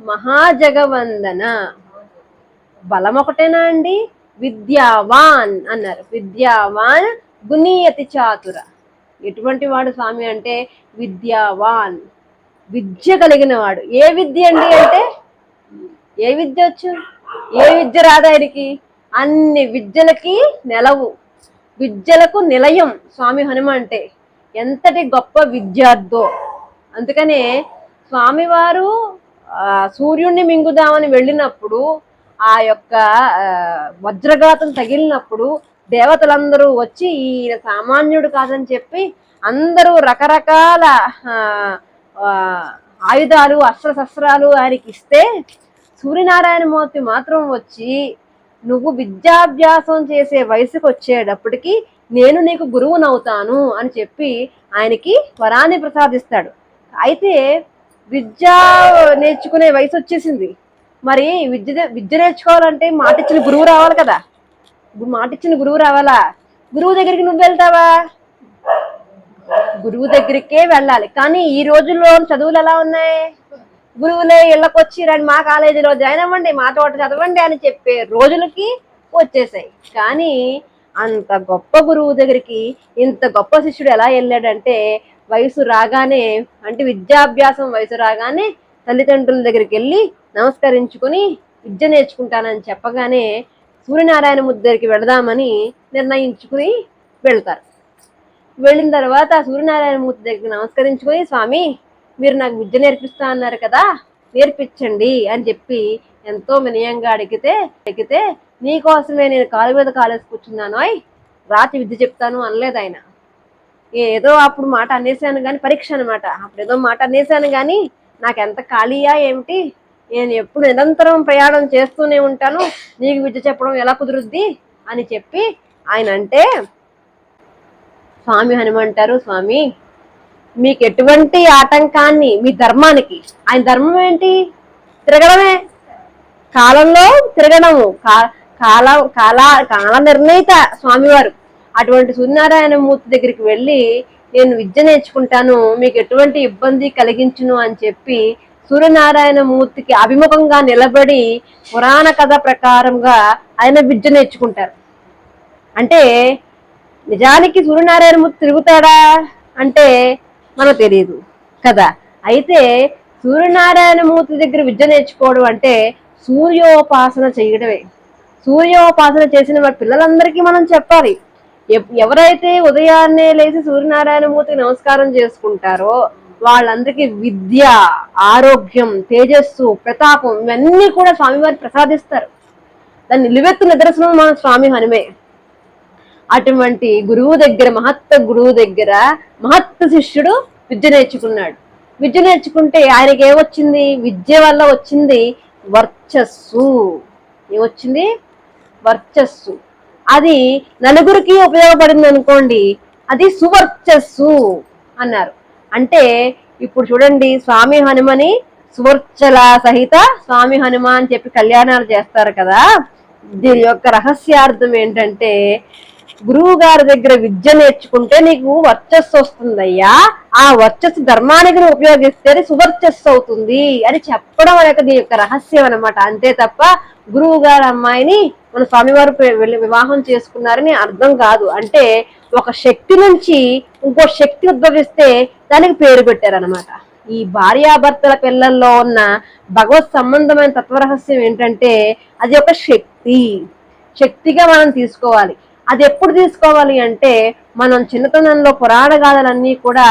మహాజగవందన. బలం ఒకటేనా అండి? విద్యావాన్ అన్నారు. విద్యావాన్ గుణీయతి చాతుర. ఎటువంటి వాడు స్వామి అంటే విద్యావాన్, విద్య కలిగిన వాడు. ఏ విద్య అండి అంటే ఏ విద్య వచ్చు? ఏ విద్య రాదు ఆయనకి? అన్ని విద్యలకి నెలవు, విద్యలకు నిలయం స్వామి హనుమ అంటే. ఎంతటి గొప్ప విద్యార్థో. అందుకనే స్వామివారు సూర్యుడిని మింగుదామని వెళ్ళినప్పుడు ఆ యొక్క వజ్రఘాతం తగిలినప్పుడు దేవతలందరూ వచ్చి ఈయన సామాన్యుడు కాదని చెప్పి అందరూ రకరకాల ఆయుధాలు అస్త్రశస్త్రాలు ఆయనకి ఇస్తే సూర్యనారాయణమూర్తి మాత్రం వచ్చి నువ్వు విద్యాభ్యాసం చేసే వయసుకు వచ్చేటప్పటికి నేను నీకు గురువునవుతాను అని చెప్పి ఆయనకి వరాన్ని ప్రసాదిస్తాడు. అయితే విద్య నేర్చుకునే వయసు వచ్చేసింది. మరి విద్య నేర్చుకోవాలంటే మాటిచ్చిన గురువు రావాలి కదా. మాటిచ్చిన గురువు రావాలా? గురువు దగ్గరికి నువ్వు వెళ్తావా? గురువు దగ్గరికే వెళ్ళాలి. కానీ ఈ రోజుల్లో చదువులు ఎలా ఉన్నాయి? గురువులే ఇళ్ళకి వచ్చి రండి మా కాలేజీలో జాయిన్ అవ్వండి, మా తోట చదవండి అని చెప్పే రోజులకి వచ్చేసాయి. కానీ అంత గొప్ప గురువు దగ్గరికి ఇంత గొప్ప శిష్యుడు ఎలా వెళ్ళాడంటే వయసు రాగానే, అంటే విద్యాభ్యాసం వయసు రాగానే తల్లిదండ్రుల దగ్గరికి వెళ్ళి నమస్కరించుకుని విద్య నేర్చుకుంటానని చెప్పగానే సూర్యనారాయణమూర్తి దగ్గరికి వెళదామని నిర్ణయించుకుని వెళ్తారు. వెళ్ళిన తర్వాత సూర్యనారాయణమూర్తి దగ్గరికి నమస్కరించుకుని స్వామి మీరు నాకు విద్య నేర్పిస్తా అన్నారు కదా, నేర్పించండి అని చెప్పి ఎంతో వినయంగా అడిగితే నీకోసమే నేను కాలు మీద కాలేసి కూర్చున్నాను, రాత్రి విద్య చెప్తాను అనలేదు ఆయన. ఏదో అప్పుడు మాట అనేసాను కానీ, పరీక్ష అనమాట, అప్పుడు ఏదో మాట అనేసాను కానీ నాకెంత ఖాళీయా ఏమిటి, నేను ఎప్పుడు నిరంతరం ప్రయాణం చేస్తూనే ఉంటాను, నీకు విద్య చెప్పడం ఎలా కుదురుద్ది అని చెప్పి ఆయన అంటే స్వామి హనుమంటారు, స్వామి మీకు ఎటువంటి ఆటంకాన్ని, మీ ధర్మానికి, ఆయన ధర్మం ఏంటి? తిరగడమే, కాలంలో తిరగడము, కాల నిర్ణయిత స్వామివారు. అటువంటి సూర్యనారాయణమూర్తి దగ్గరికి వెళ్ళి నేను విద్య నేర్చుకుంటాను, మీకు ఎటువంటి ఇబ్బంది కలిగించును అని చెప్పి సూర్యనారాయణమూర్తికి అభిముఖంగా నిలబడి పురాణ కథ ప్రకారంగా ఆయన విద్య నేర్చుకుంటారు. అంటే నిజానికి సూర్యనారాయణమూర్తి తిరుగుతాడా అంటే మనకు తెలియదు కదా. అయితే సూర్యనారాయణమూర్తి దగ్గర విద్య నేర్చుకోవడం అంటే సూర్యోపాసన చేయడమే. సూర్యోపాసన చేసిన వారి పిల్లలందరికీ మనం చెప్పాలి. ఎవరైతే ఉదయాన్నే లేచి సూర్యనారాయణమూర్తికి నమస్కారం చేసుకుంటారో వాళ్ళందరికీ విద్య, ఆరోగ్యం, తేజస్సు, ప్రతాపం ఇవన్నీ కూడా స్వామివారి ప్రసాదిస్తారు. దాన్ని నిలువెత్తు నిదర్శనం మన స్వామి హనుమే. అటువంటి గురువు దగ్గర, గురువు దగ్గర మహత్త శిష్యుడు విద్య నేర్చుకున్నాడు. విద్య నేర్చుకుంటే ఆయనకి ఏమొచ్చింది? విద్య వల్ల వచ్చింది వర్చస్సు. ఏమొచ్చింది? వర్చస్సు. అది నలుగురికి ఉపయోగపడింది అనుకోండి, అది సువర్చస్సు అన్నారు. అంటే ఇప్పుడు చూడండి, స్వామి హనుమని సువర్చల సహిత స్వామి హనుమ అని చెప్పి కళ్యాణాలు చేస్తారు కదా. దీని యొక్క రహస్యార్థం ఏంటంటే గురువు గారి దగ్గర విద్య నేర్చుకుంటే నీకు వర్చస్సు వస్తుందయ్యా, ఆ వర్చస్సు ధర్మానికి ఉపయోగిస్తే సువర్చస్సు అవుతుంది అని చెప్పడం అనేది దీని యొక్క రహస్యం అనమాట. అంతే తప్ప గురువు గారి అమ్మాయిని మన స్వామివారు వివాహం చేసుకున్నారని అర్థం కాదు. అంటే ఒక శక్తి నుంచి ఇంకో శక్తి ఉద్భవిస్తే దానికి పేరు పెట్టారనమాట. ఈ భార్యాభర్తల పిల్లల్లో ఉన్న భగవత్ సంబంధమైన తత్వరహస్యం ఏంటంటే అది ఒక శక్తిగా మనం తీసుకోవాలి. అది ఎప్పుడు తీసుకోవాలి అంటే మనం చిన్నతనంలో పురాణ గాథలన్నీ కూడా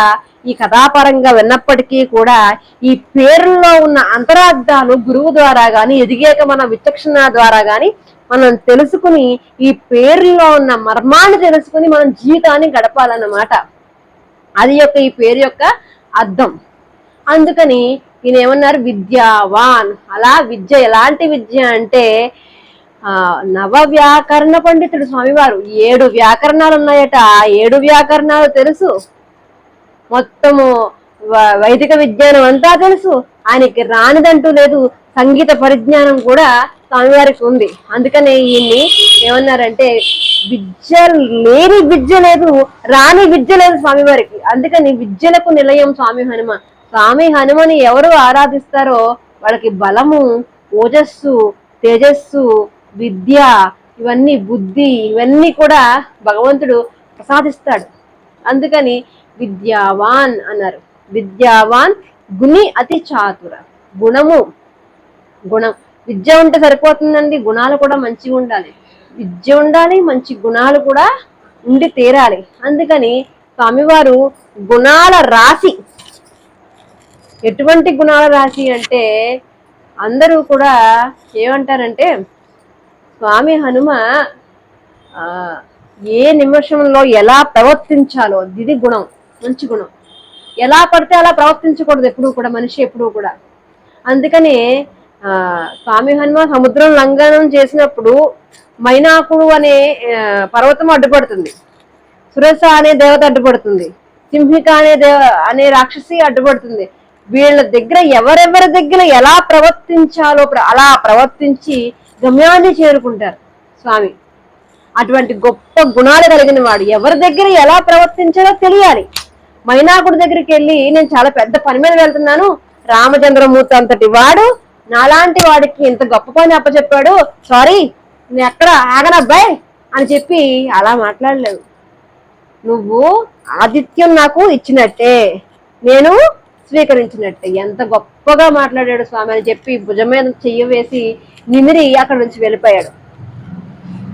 ఈ కథాపరంగా విన్నప్పటికీ కూడా ఈ పేరుల్లో ఉన్న అంతరార్థాలు గురువు ద్వారా గాని, ఎదిగాక మన విచక్షణ ద్వారా గాని మనం తెలుసుకుని ఈ పేరులో ఉన్న మర్మాన్ని తెలుసుకుని మనం జీవితాన్ని గడపాలన్నమాట. అది యొక్క ఈ పేరు యొక్క అర్థం. అందుకని ఈయన ఏమన్నారు? విద్యావాన్. అలా విద్య ఎలాంటి విద్య అంటే నవ వ్యాకరణ పండితుడు స్వామివారు. 7 వ్యాకరణాలు ఉన్నాయట. ఆ 7 వ్యాకరణాలు తెలుసు, మొత్తము వైదిక విజ్ఞానం అంతా తెలుసు. ఆయనకి రానిదంటూ లేదు. సంగీత పరిజ్ఞానం కూడా స్వామివారికి ఉంది. అందుకనే ఈయన్ని ఏమన్నారంటే విద్య లేని విద్య లేదు, రాని విద్య లేదు స్వామివారికి. అందుకని విద్యలకు నిలయం స్వామి హనుమ. స్వామి హనుమని ఎవరు ఆరాధిస్తారో వాళ్ళకి బలము, ఓజస్సు, తేజస్సు, విద్య, ఇవన్నీ బుద్ధి, ఇవన్నీ కూడా భగవంతుడు ప్రసాదిస్తాడు. అందుకని విద్యావాన్ అన్నారు. విద్యావాన్ గుణి అతి చాతుర. గుణము, గుణం, విద్య ఉంటే సరిపోతుందండి, గుణాలు కూడా మంచిగా ఉండాలి. విద్య ఉండాలి, మంచి గుణాలు కూడా ఉండి తీరాలి. అందుకని స్వామివారు గుణాల రాశి. ఎటువంటి గుణాల రాశి అంటే అందరూ కూడా ఏమంటారంటే స్వామి హనుమ ఏ నిమిషంలో ఎలా ప్రవర్తించాలో ఇది గుణం, మంచి గుణం. ఎలా పడితే అలా ప్రవర్తించకూడదు ఎప్పుడూ కూడా, మనిషి ఎప్పుడూ కూడా. అందుకని స్వామి హనుమ సముద్రం లంఘనం చేసినప్పుడు మైనాకుడు అనే పర్వతం అడ్డుపడుతుంది, సురస అనే దేవత అడ్డుపడుతుంది, సింహిక అనే రాక్షసి అడ్డుపడుతుంది. వీళ్ళ దగ్గర ఎవరెవరి దగ్గర ఎలా ప్రవర్తించాలో అలా ప్రవర్తించి గమ్యాన్ని చేరుకుంటారు స్వామి. అటువంటి గొప్ప గుణాలు కలిగిన వాడు. ఎవరి దగ్గర ఎలా ప్రవర్తించాలో తెలియాలి. మైనాకుడి దగ్గరికి వెళ్ళి నేను చాలా పెద్ద పని మీద వెళ్తున్నాను, రామచంద్రమూర్తి అంతటి వాడు నాలాంటి వాడికి ఇంత గొప్ప పని అప్పచెప్పాడు, సారీ నేను ఎక్కడ ఆగనబ్బాయి అని చెప్పి అలా మాట్లాడలేవు. నువ్వు ఆతిథ్యం నాకు ఇచ్చినట్టే, నేను స్వీకరించినట్టే. ఎంత గొప్పగా మాట్లాడాడు స్వామి అని చెప్పి భుజం మీద చెయ్యి వేసి నిమిరి అక్కడి నుంచి వెళ్ళిపోయాడు.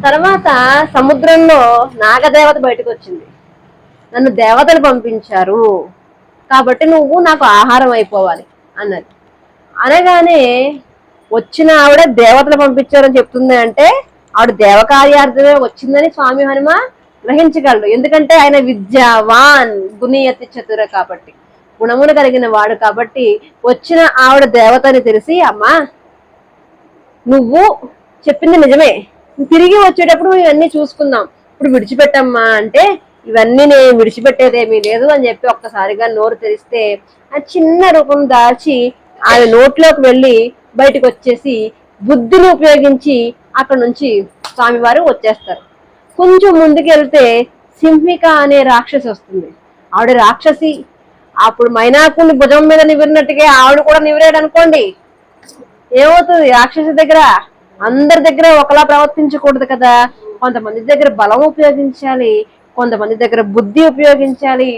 తర్వాత సముద్రంలో నాగదేవత బయటకు వచ్చింది. నన్ను దేవతలు పంపించారు కాబట్టి నువ్వు నాకు ఆహారం అయిపోవాలి అన్నది. అనగానే వచ్చిన ఆవిడ దేవతలు పంపించారని చెప్తుంది అంటే ఆవిడ దేవకార్యార్థమే వచ్చిందని స్వామి హనుమ గ్రహించగలడు. ఎందుకంటే ఆయన విద్యావాన్ గుణీయతి చతుర కాబట్టి, గుణములు కలిగిన వాడు కాబట్టి వచ్చిన ఆవిడ దేవతని తెలిసి అమ్మా నువ్వు చెప్పింది నిజమే, తిరిగి వచ్చేటప్పుడు ఇవన్నీ చూసుకుందాం, ఇప్పుడు విడిచిపెట్టమ్మా అంటే ఇవన్నీ నేను విడిచిపెట్టేదేమీ లేదు అని చెప్పి ఒక్కసారిగా నోరు తెరిస్తే ఆ చిన్న రూపం దాచి ఆయన నోట్లోకి వెళ్ళి బయటకు వచ్చేసి బుద్ధిని ఉపయోగించి అక్కడ నుంచి స్వామివారు వచ్చేస్తారు. కొంచెం ముందుకు వెళ్తే సింహిక అనే రాక్షసి వస్తుంది. ఆవిడ రాక్షసి. అప్పుడు మైనాకుని భుజం మీద నివిరినట్టుగా ఆవిడ కూడా నివిరాడు అనుకోండి, ఏమవుతుంది? రాక్షసి దగ్గర అందరి దగ్గర ఒకలా ప్రవర్తించకూడదు కదా. కొంతమంది దగ్గర బలం ఉపయోగించాలి, కొంతమంది దగ్గర బుద్ధి ఉపయోగించాలి,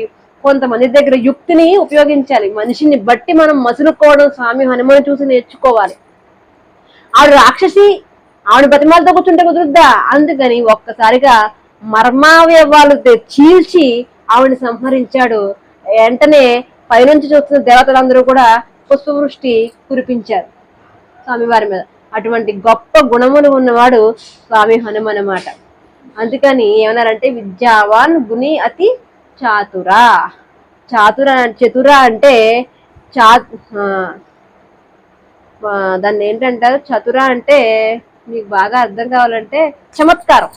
కొంతమంది దగ్గర యుక్తిని ఉపయోగించాలి. మనిషిని బట్టి మనం మసులుకోవడం స్వామి హనుమని చూసి నేర్చుకోవాలి. ఆవిడ రాక్షసి, ఆవిడ బతిమాలతో కూర్చుంటే కుదురుద్దా? అందుకని ఒక్కసారిగా మర్మావయవాలు చీల్చి ఆవిడని సంహరించాడు. వెంటనే పైనుంచి చూస్తున్న దేవతలందరూ కూడా పుష్పవృష్టి కురిపించారు స్వామివారి మీద. అటువంటి గొప్ప గుణములు ఉన్నవాడు స్వామి హనుమ అన్నమాట. అందుకని ఏమన్నారంటే విద్యావాన్ గుణి అతి చాతుర. చతుర అంటే దాన్ని ఏంటంటారు? చతుర అంటే మీకు బాగా అర్థం కావాలంటే చమత్కారం,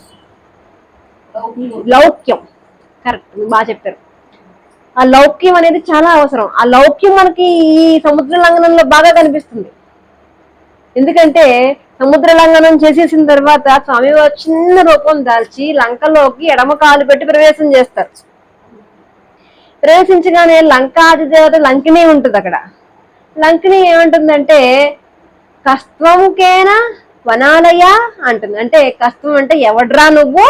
లౌక్యం. కరెక్ట్, బాగా చెప్పారు. ఆ లౌక్యం అనేది చాలా అవసరం. ఆ లౌక్యం మనకి ఈ సముద్ర లంఘనంలో బాగా కనిపిస్తుంది. ఎందుకంటే సముద్ర లంఘనం చేసేసిన తర్వాత స్వామివారు చిన్న రూపం దాల్చి లంకలోకి ఎడమ కాలు పెట్టి ప్రవేశం చేస్తారు. ప్రవేశించగానే లంకాధిదేవత లంకిని ఉంటుంది అక్కడ. లంకిని ఏమంటుందంటే కస్త్వంకేన వనాలయ అంటుంది. అంటే కస్త్వం అంటే ఎవడ్రా నువ్వు,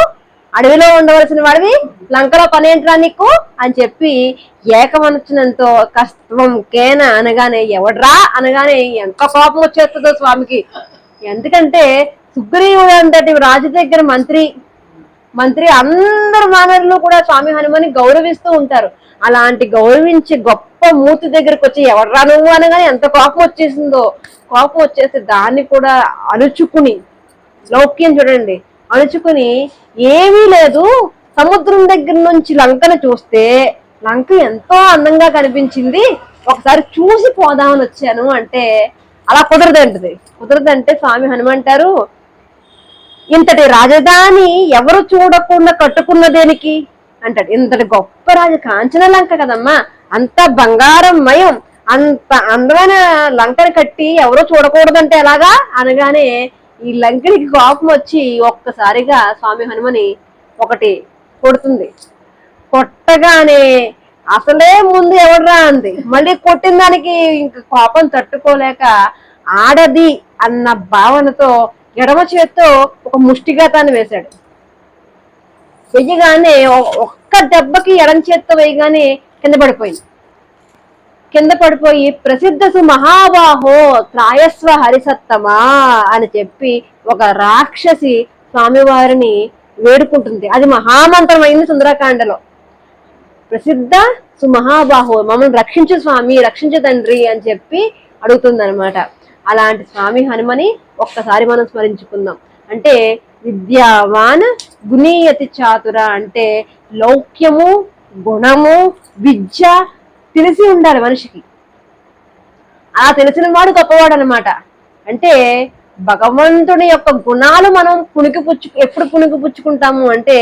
అడవిలో ఉండవలసిన వాడివి, లంకలో పనేంట్రా నీకు అని చెప్పి ఏకమనచనంతో కస్త్వం కేన అనగానే ఎవడ్రా అనగానే ఎంత కోపం వచ్చేస్తుందో స్వామికి. ఎందుకంటే సుగ్రీవుడు అంతటి రాజు దగ్గర మంత్రి అందరు మానవులు కూడా స్వామి హనుమని గౌరవిస్తూ ఉంటారు. అలాంటి గౌరవించి గొప్ప మూర్తి దగ్గరకు వచ్చి ఎవడ్రా నువ్వు అనగానే ఎంత కోపం వచ్చేసిందో. కోపం వచ్చేసి దాన్ని కూడా అణుచుకుని, లౌక్యం చూడండి, అణుచుకుని ఏమీ లేదు, సముద్రం దగ్గర నుంచి లంకను చూస్తే లంక ఎంతో అందంగా కనిపించింది, ఒకసారి చూసి పోదామని వచ్చాను అంటే అలా కుదరదంటే స్వామి హనుమంటారు ఇంతటి రాజధాని ఎవరు చూడకుండా కట్టుకున్నదేనికి అంటాడు. ఇంతటి గొప్ప రాజు కాంచన లంక కదమ్మా, అంత బంగారం మయం, అంత అందమైన లంకని కట్టి ఎవరో చూడకూడదంటే ఎలాగా అనగానే ఈ లంకనికి కోపం వచ్చి ఒక్కసారిగా స్వామి హనుమని ఒకటి కొడుతుంది. కొట్టగానే అసలే ముందు ఎవడరా అంది, మళ్ళీ కొట్టిన దానికి ఇంక కోపం తట్టుకోలేక ఆడది అన్న భావనతో ఎడమ చేత్తో ఒక ముష్టిఘాతాన్ని వేశాడు. వెయ్యగానే ఒక్క దెబ్బకి ఎడం చేత్తో వేయగానే కింద పడిపోయింది. కింద పడిపోయి ప్రసిద్ధసు మహాబాహో త్రాయస్వ హరిసత్తమా అని చెప్పి ఒక రాక్షసి స్వామివారిని వేడుకుంటుంది. అది మహామంత్రమైంది సుందరకాండలో. ప్రసిద్ధ సుమహాబాహో, మమ్మల్ని రక్షించు స్వామి, రక్షించు తండ్రి అని చెప్పి అడుగుతుంది అనమాట. అలాంటి స్వామి హనుమని ఒక్కసారి మనం స్మరించుకుందాం. అంటే విద్యావాన్ గుణీయతి చాతుర అంటే లౌక్యము, గుణము, విద్య తెలిసి ఉండాలి మనిషికి. అలా తెలిసిన వాడు గొప్పవాడు అనమాట. అంటే భగవంతుని యొక్క గుణాలు మనం ఎప్పుడు పుణికిపుచ్చుకుంటాము అంటే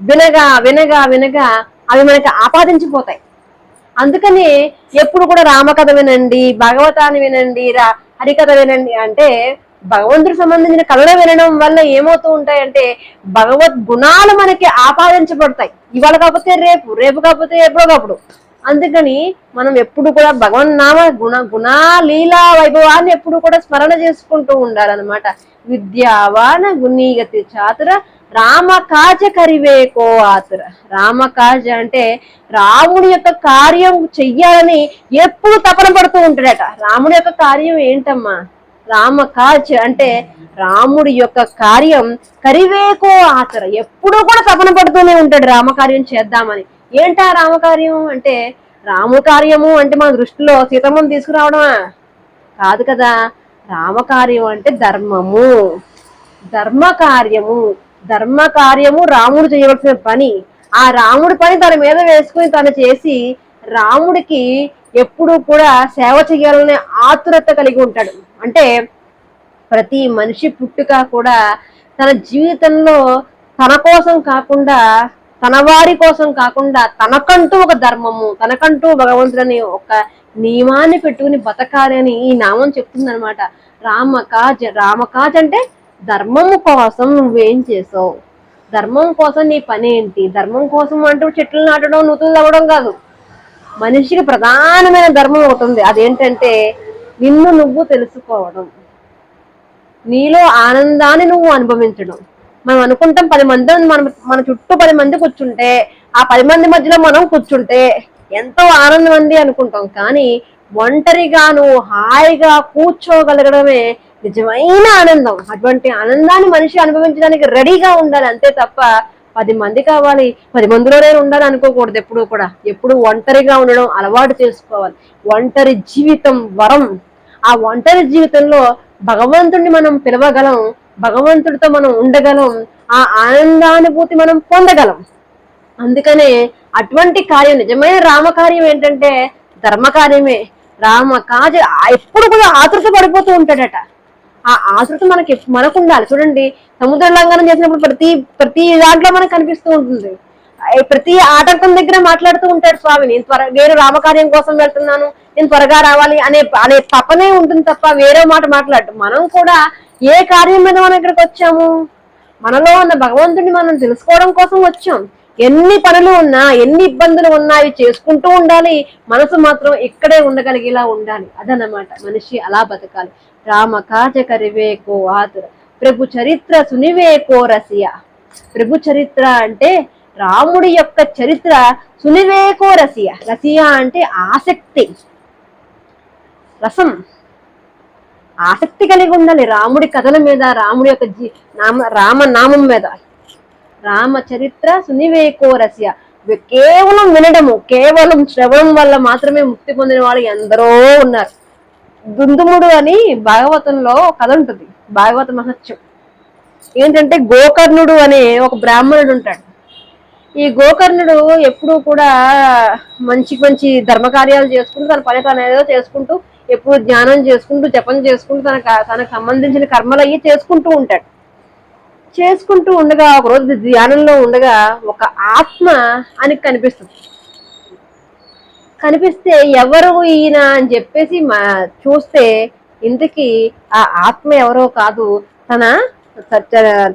వినగా వినగా వినగా అవి మనకి ఆపాదించిపోతాయి. అందుకని ఎప్పుడు కూడా రామకథ వినండి, భాగవతాన్ని వినండి, హరికథ వినండి అంటే భగవంతుడికి సంబంధించిన కథలు వినడం వల్ల ఏమవుతూ ఉంటాయంటే భగవద్ గుణాలు మనకి ఆపాదించబడతాయి. ఇవాళ కాకపోతే రేపు, రేపు కాకపోతే ఎప్పుడోకప్పుడు. అందుకని మనం ఎప్పుడు కూడా భగవన్నామ గుణలీలా వైభవాన్ని ఎప్పుడు కూడా స్మరణ చేసుకుంటూ ఉండాలన్నమాట. విద్యావాన గుణీగతి చాతుర రామకాజ కరివేకో ఆతుర. రామకాజ అంటే రాముడి యొక్క కార్యం చెయ్యాలని ఎప్పుడు తపన పడుతూ ఉంటాడట. రాముడి యొక్క కార్యం ఏంటమ్మా? రామకాజ్ అంటే రాముడి యొక్క కార్యం కరివేకో ఆతుర. ఎప్పుడూ కూడా తపన పడుతూనే ఉంటాడు రామకార్యం చేద్దామని. ఏంటా రామకార్యం అంటే? రాము కార్యము అంటే మన దృష్టిలో సీతమ్మను తీసుకురావడమా? కాదు కదా. రామకార్యం అంటే ధర్మము, ధర్మ కార్యము. ధర్మ కార్యము రాముడు చేయవలసిన పని. ఆ రాముడి పని తన మీద వేసుకుని తను చేసి రాముడికి ఎప్పుడు కూడా సేవ చేయాలనే ఆతురత కలిగి ఉంటాడు. అంటే ప్రతి మనిషి పుట్టుక కూడా తన జీవితంలో తన కోసం కాకుండా, తన వారి కోసం కాకుండా తనకంటూ ఒక ధర్మము, తనకంటూ భగవంతుడని ఒక నియమాన్ని పెట్టుకుని బతకాలి అని ఈ నామం చెప్తుంది అనమాట. రామకాజ్. రామకాజ్ అంటే ధర్మము కోసం నువ్వేం చేసావు, ధర్మం కోసం నీ పని ఏంటి. ధర్మం కోసం అంటూ చెట్లు నాటడం, నూతులు అవ్వడం కాదు. మనిషికి ప్రధానమైన ధర్మం ఒకటి ఉంది. అదేంటంటే నిన్ను నువ్వు తెలుసుకోవడం, నీలో ఆనందాన్ని నువ్వు అనుభవించడం. మనం అనుకుంటాం 10 మంది మన చుట్టూ 10 మంది కూర్చుంటే ఆ 10 మంది మధ్యలో మనం కూర్చుంటే ఎంతో ఆనందం అంది అనుకుంటాం. కానీ ఒంటరిగా నువ్వు హాయిగా కూర్చోగలగడమే నిజమైన ఆనందం. అటువంటి ఆనందాన్ని మనిషి అనుభవించడానికి రెడీగా ఉండాలి. అంతే తప్ప 10 మంది కావాలి, 10 మందిలో నేను ఉండాలి అనుకోకూడదు. ఎప్పుడు కూడా ఎప్పుడు ఒంటరిగా ఉండడం అలవాటు చేసుకోవాలి. ఒంటరి జీవితం వరం. ఆ ఒంటరి జీవితంలో భగవంతుడిని మనం పిలవగలం, భగవంతుడితో మనం ఉండగలం, ఆ ఆనందానుభూతి మనం పొందగలం. అందుకనే అటువంటి కార్యం, నిజమైన రామకార్యం ఏంటంటే ధర్మకార్యమే. రామకాజ ఎప్పుడు కూడా ఆతృత పడిపోతూ ఉంటాడట. ఆ ఆతృత మనకు ఉండాలి. చూడండి, సముద్ర లంఘనం చేసినప్పుడు ప్రతి దాంట్లో మనకు కనిపిస్తూ ఉంటుంది. ప్రతి ఆటంకం దగ్గర మాట్లాడుతూ ఉంటాడు స్వామి. నేను రామకార్యం కోసం వెళ్తున్నాను, నేను త్వరగా రావాలి అనే తపనే ఉంటుంది తప్ప వేరే మాట మాట్లాడు. మనం కూడా ఏ కార్యం మీద మనం ఇక్కడికి వచ్చాము? మనలో ఉన్న భగవంతుడిని మనం తెలుసుకోవడం కోసం వచ్చాం. ఎన్ని పనులు ఉన్నా, ఎన్ని ఇబ్బందులు ఉన్నా అవి చేసుకుంటూ ఉండాలి. మనసు మాత్రం ఇక్కడే ఉండగలిగేలా ఉండాలి. అదన్నమాట మనిషి అలా బతకాలి. రామ కాజ కరివేకో ఆతుర ప్రభు చరిత్ర సునివేకో రసియ. ప్రభు చరిత్ర అంటే రాముడి యొక్క చరిత్ర సునివేకో రసియ. రసియ అంటే ఆసక్తి, రసం, ఆసక్తి కలిగి ఉండాలి రాముడి కథల మీద, రాముడి యొక్క రామనామం మీద. రామ చరిత్ర సునివేకో రస్య. కేవలం వినడము, కేవలం శ్రవణం వల్ల మాత్రమే ముక్తి పొందిన వాళ్ళు ఎందరో ఉన్నారు. దుందుముడు అని భాగవతంలో కథ ఉంటుంది, భాగవత మహత్యం. ఏంటంటే గోకర్ణుడు అనే ఒక బ్రాహ్మణుడు ఉంటాడు. ఈ గోకర్ణుడు ఎప్పుడు కూడా మంచి మంచి ధర్మకార్యాలు చేసుకుంటూ తన పని తనేదో చేసుకుంటూ, ఎప్పుడు జ్ఞానం చేసుకుంటూ, జపం చేసుకుంటూ, తనకు సంబంధించిన కర్మలు అయ్యి చేసుకుంటూ ఉంటాడు. చేసుకుంటూ ఉండగా ఒకరోజు ధ్యానంలో ఉండగా ఒక ఆత్మ అని కనిపిస్తుంది. కనిపిస్తే ఎవరు ఈయన అని చెప్పేసి చూస్తే ఇంతకీ ఆ ఆత్మ ఎవరో కాదు, తన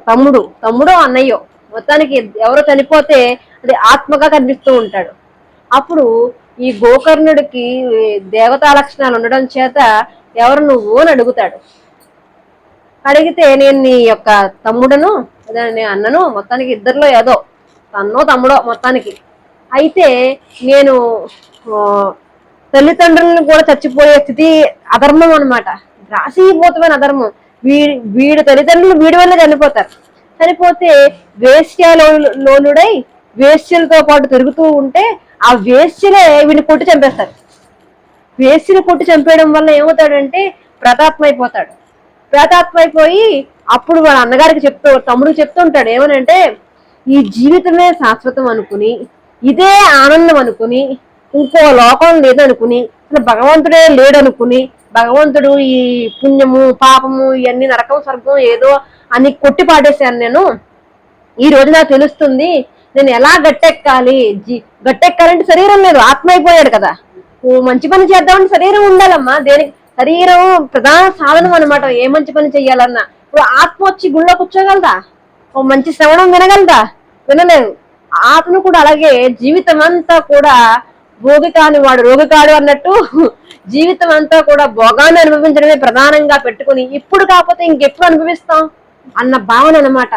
తమ్ముడో అన్నయ్యో, మొత్తానికి ఎవరో చనిపోతే అది ఆత్మగా కనిపిస్తూ ఉంటాడు. అప్పుడు ఈ గోకర్ణుడికి దేవతా లక్షణాలు ఉండడం చేత ఎవరు నువ్వు అని అడుగుతాడు. అడిగితే నేను నీ యొక్క తమ్ముడను నీ అన్నను, మొత్తానికి ఇద్దరిలో ఏదో అన్నో తమ్ముడో మొత్తానికి. అయితే నేను తల్లిదండ్రులను కూడా చచ్చిపోయే స్థితి అధర్మం అనమాట, రాసిపోతుమైన అధర్మం. వీడి తల్లిదండ్రులు వీడి వల్ల చనిపోతారు. చనిపోతే వేశ్యలోలుడై వేశ్యలతో పాటు తిరుగుతూ ఉంటే ఆ వేశ్యలే వీడిని కొట్టి చంపేస్తారు. వేశ్యని కొట్టి చంపేయడం వల్ల ఏమవుతాడంటే ప్రతాత్మైపోతాడు. ప్రతాత్మైపోయి అప్పుడు వాళ్ళ అన్నగారికి తమ్ముడికి చెప్తుంటాడు ఏమనంటే, ఈ జీవితమే శాశ్వతం అనుకుని, ఇదే ఆనందం అనుకుని, ఇంకో లోకం లేదనుకుని, అసలు భగవంతుడే లేడనుకుని, భగవంతుడు ఈ పుణ్యము పాపము ఇవన్నీ నరకం స్వర్గం ఏదో అని కొట్టి పాడేశాను నేను. ఈ రోజు నాకు తెలుస్తుంది నేను ఎలా గట్టెక్కాలి. గట్టెక్కాలంటే శరీరం లేదు, ఆత్మ అయిపోయాడు కదా. మంచి పని చేద్దామంటే శరీరం ఉండాలమ్మా. దేనికి? శరీరం ప్రధాన సాధనం అనమాట. ఏ మంచి పని చెయ్యాలన్నా. ఇప్పుడు ఆత్మ వచ్చి గుళ్ళో కూర్చోగలదా? ఓ మంచి శ్రవణం వినగలదా? వినలేదు. ఆత్మ కూడా అలాగే జీవితం అంతా కూడా భోగి కాని వాడు రోగి కాడు అన్నట్టు జీవితం అంతా కూడా భోగాన్ని అనుభవించడమే ప్రధానంగా పెట్టుకుని ఇప్పుడు కాకపోతే ఇంకెప్పుడు అనుభవిస్తాం అన్న భావన అనమాట.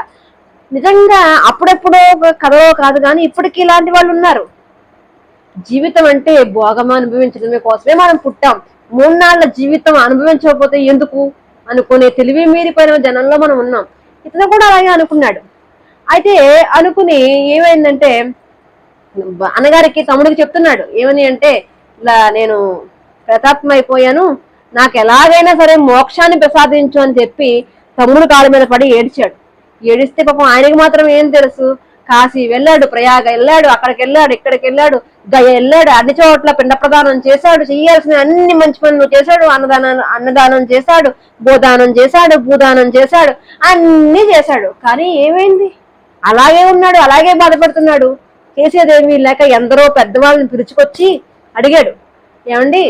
నిజంగా అప్పుడెప్పుడో కథలో కాదు కానీ ఇప్పటికీ ఇలాంటి వాళ్ళు ఉన్నారు. జీవితం అంటే భోగం అనుభవించడమే కోసమే మనం పుట్టాం. 3 నాళ్ల జీవితం అనుభవించకపోతే ఎందుకు అనుకునే తెలివి మీరిపోయిన జనంలో మనం ఉన్నాం. ఇతను కూడా అలాగే అనుకున్నాడు. అయితే అనుకుని ఏమైందంటే అన్నగారికి తమ్ముడికి చెప్తున్నాడు ఏమని అంటే, ఇలా నేను ప్రతాత్మ అయిపోయాను, నాకు ఎలాగైనా సరే మోక్షాన్ని ప్రసాదించు అని చెప్పి తమ్ముడు కాళ్ళ మీద పడి ఏడ్చాడు. ఏడిస్తే పాపం ఆయనకి మాత్రం ఏం తెలుసు. కాశీ వెళ్ళాడు, ప్రయాగ వెళ్ళాడు, అక్కడికి వెళ్ళాడు, ఇక్కడికి వెళ్ళాడు, గయ వెళ్ళాడు, అన్ని చోట్ల పిండ ప్రదానం చేశాడు, చేయాల్సిన అన్ని మంచి పనులు చేశాడు, అన్నదానం చేశాడు, గోదానం చేశాడు, భూదానం చేశాడు, అన్ని చేశాడు. కానీ ఏమైంది? అలాగే ఉన్నాడు, అలాగే బాధపడుతున్నాడు. చేసేదేమీ లేక ఎందరో పెద్దవాళ్ళని పిలుచుకొచ్చి అడిగాడు, ఏమండి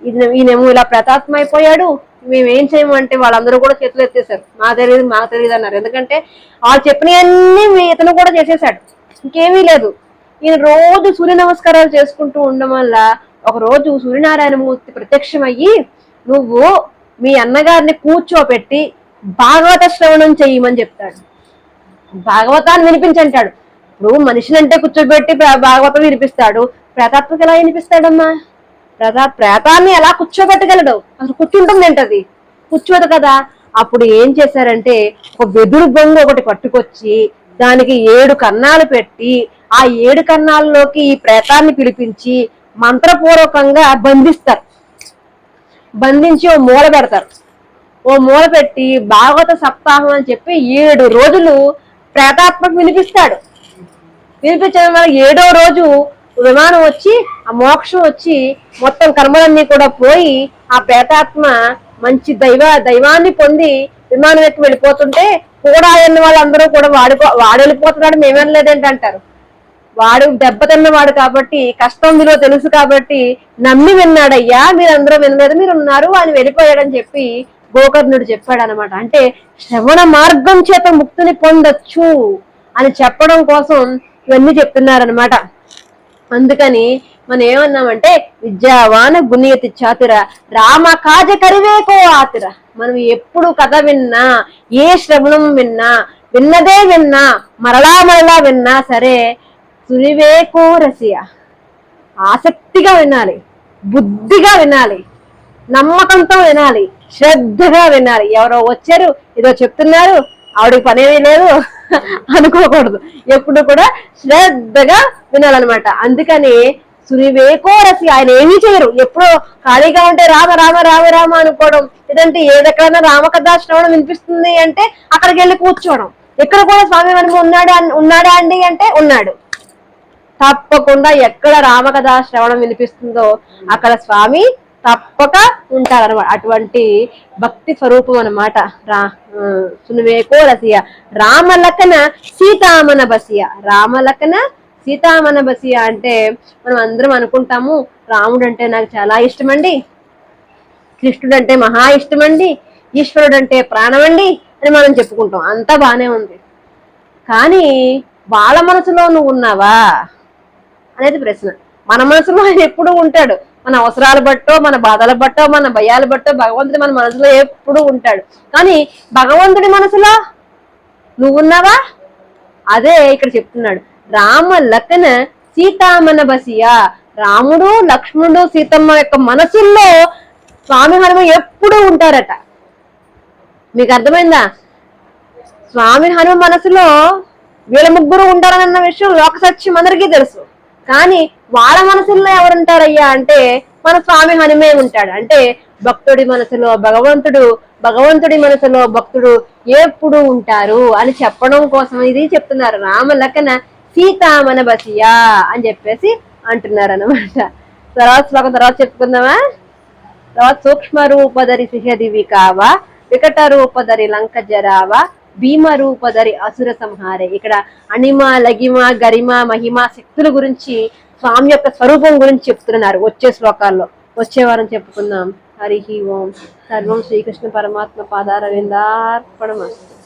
ఈయనేమో ఇలా ప్రతాత్మ అయిపోయాడు, మేమేం చేయమంటే వాళ్ళందరూ కూడా చేతులు ఎత్తేసారు. మాకు తెలియదు అన్నారు. ఎందుకంటే వాళ్ళు చెప్పినవన్నీ ఇతను కూడా చేసేసాడు, ఇంకేమీ లేదు. ఈయన రోజు సూర్య నమస్కారాలు చేసుకుంటూ ఉండడం వల్ల ఒక రోజు సూర్యనారాయణమూర్తి ప్రత్యక్షమయ్యి, నువ్వు మీ అన్నగారిని కూర్చోపెట్టి భాగవత శ్రవణం చెయ్యమని చెప్తాడు. భాగవతాన్ని వినిపించంటాడు. ఇప్పుడు మనిషినంటే కూర్చోబెట్టి భాగవతం వినిపిస్తాడు, ప్రేతాత్మకి ఎలా వినిపిస్తాడమ్మా? ప్రేతాన్ని ఎలా కూర్చోబెట్టగలడు? అసలు కూర్చుంటుంది ఏంటది? కూర్చోదు కదా. అప్పుడు ఏం చేశారంటే ఒక వెదురు బొంగు ఒకటి పట్టుకొచ్చి దానికి 7 కన్నాలు పెట్టి ఆ 7 కన్నాల్లోకి ఈ ప్రేతాన్ని పిలిపించి మంత్రపూర్వకంగా బంధిస్తారు. బంధించి ఓ మూల పెడతారు. ఓ మూల పెట్టి భాగవత సప్తాహం అని చెప్పి 7 రోజులు ప్రేతాత్మకు వినిపిస్తాడు. వినిపించడం వల్ల 7వ రోజు విమానం వచ్చి ఆ మోక్షం వచ్చి మొత్తం కర్మలన్నీ కూడా పోయి ఆ ప్రేతాత్మ మంచి దైవాన్ని పొంది విమానం ఎక్కి వెళ్ళిపోతుంటే కూడా అన్న వాళ్ళందరూ కూడా వాడు వెళ్ళిపోతున్నాడు మేమేం లేదేంటి అంటారు. వాడు దెబ్బతిన్నవాడు కాబట్టి కష్టం విలువ తెలుసు కాబట్టి నమ్మి విన్నాడయ్యా, మీరందరూ వినలేదు, మీరు ఉన్నారు అని వెళ్ళిపోయాడని చెప్పి గోకర్ణుడు చెప్పాడు అనమాట. అంటే శ్రవణ మార్గం చేత ముక్తిని పొందొచ్చు అని చెప్పడం కోసం ఇవన్నీ చెప్తున్నారనమాట. అందుకని మనం ఏమన్నామంటే విద్యావాన గుణీయతి చాతుర రామ కాజ కరివేకో ఆతుర. మనం ఎప్పుడు కథ విన్నా, ఏ శ్రవణం విన్నదే విన్నా, మరలా విన్నా సరే సురివేకో రసియ, ఆసక్తిగా వినాలి, బుద్ధిగా వినాలి, నమ్మకంతో వినాలి, శ్రద్ధగా వినాలి. ఎవరో వచ్చారు ఏదో చెప్తున్నారు ఆవిడకి పనేమీ లేదు అనుకోకూడదు. ఎప్పుడు కూడా శ్రద్ధగా వినాలన్నమాట. అందుకని సురివేకో రసి, ఆయన ఏమీ చేయరు. ఎప్పుడో ఖాళీగా ఉంటే రామ రామ రామ రామ అనుకోవడం, లేదంటే ఏదెక్కడైనా రామకథా శ్రవణం వినిపిస్తుంది అంటే అక్కడికి వెళ్ళి కూర్చోవడం. ఎక్కడ కూడా స్వామి మనము ఉన్నాడా అండి అంటే ఉన్నాడు. తప్పకుండా ఎక్కడ రామకథా శ్రవణం వినిపిస్తుందో అక్కడ స్వామి తప్పక ఉంటారనమాట. అటువంటి భక్తి స్వరూపం అనమాట సునివేకో రసియ రామలకన సీతామన బసియ. రామలకన సీతామన బసియ అంటే మనం అందరం అనుకుంటాము రాముడు అంటే నాకు చాలా ఇష్టమండి, కృష్ణుడు అంటే మహా ఇష్టమండి, ఈశ్వరుడు అంటే ప్రాణమండి అని మనం చెప్పుకుంటాం. అంతా బానే ఉంది. కానీ వాళ్ళ మనసులో నువ్వు ఉన్నావా అనేది ప్రశ్న. మన మనసులో ఆయన ఎప్పుడు ఉంటాడు. మన అవసరాలు బట్టో, మన బాధల బట్టో, మన భయాలు బట్టో భగవంతుడు మన మనసులో ఎప్పుడు ఉంటాడు. కానీ భగవంతుడి మనసులో నువ్వున్నావా? అదే ఇక్కడ చెప్తున్నాడు. రామ లఖన సీతామన బసియా. రాముడు, లక్ష్మణుడు, సీతమ్మ యొక్క మనసుల్లో స్వామి హనుమ ఎప్పుడు ఉంటారట. మీకు అర్థమైందా? స్వామి హనుమ మనసులో వీళ్ళ ముగ్గురు ఉంటారన్న విషయం లోక సత్యం అందరికీ తెలుసు. కానీ వాళ్ళ మనసుల్లో ఎవరుంటారయ్యా అంటే మన స్వామి హనుమే ఉంటాడు. అంటే భక్తుడి మనసులో భగవంతుడు, భగవంతుడి మనసులో భక్తుడు ఎప్పుడు ఉంటారు అని చెప్పడం కోసం ఇది చెప్తున్నారు. రామలకన సీతామన బసియా అని చెప్పేసి అంటున్నారు అనమాట. తర్వాత శ్లోకం తర్వాత చెప్పుకుందామా. తర్వాత సూక్ష్మ రూపధరి సిహదివి కావా, వికట రూపధరి లంక జరావా, భీమ రూపధరి అసుర సంహారే. ఇక్కడ అణిమ, లగిమ, గరిమ, మహిమ శక్తుల గురించి, స్వామి యొక్క స్వరూపం గురించి చెప్తున్నారు వచ్చే శ్లోకాల్లో. వచ్చే వారం చెప్పుకుందాం. హరి ఓం. సర్వం శ్రీకృష్ణ పరమాత్మ పాదారవిందార్పణమస్తు.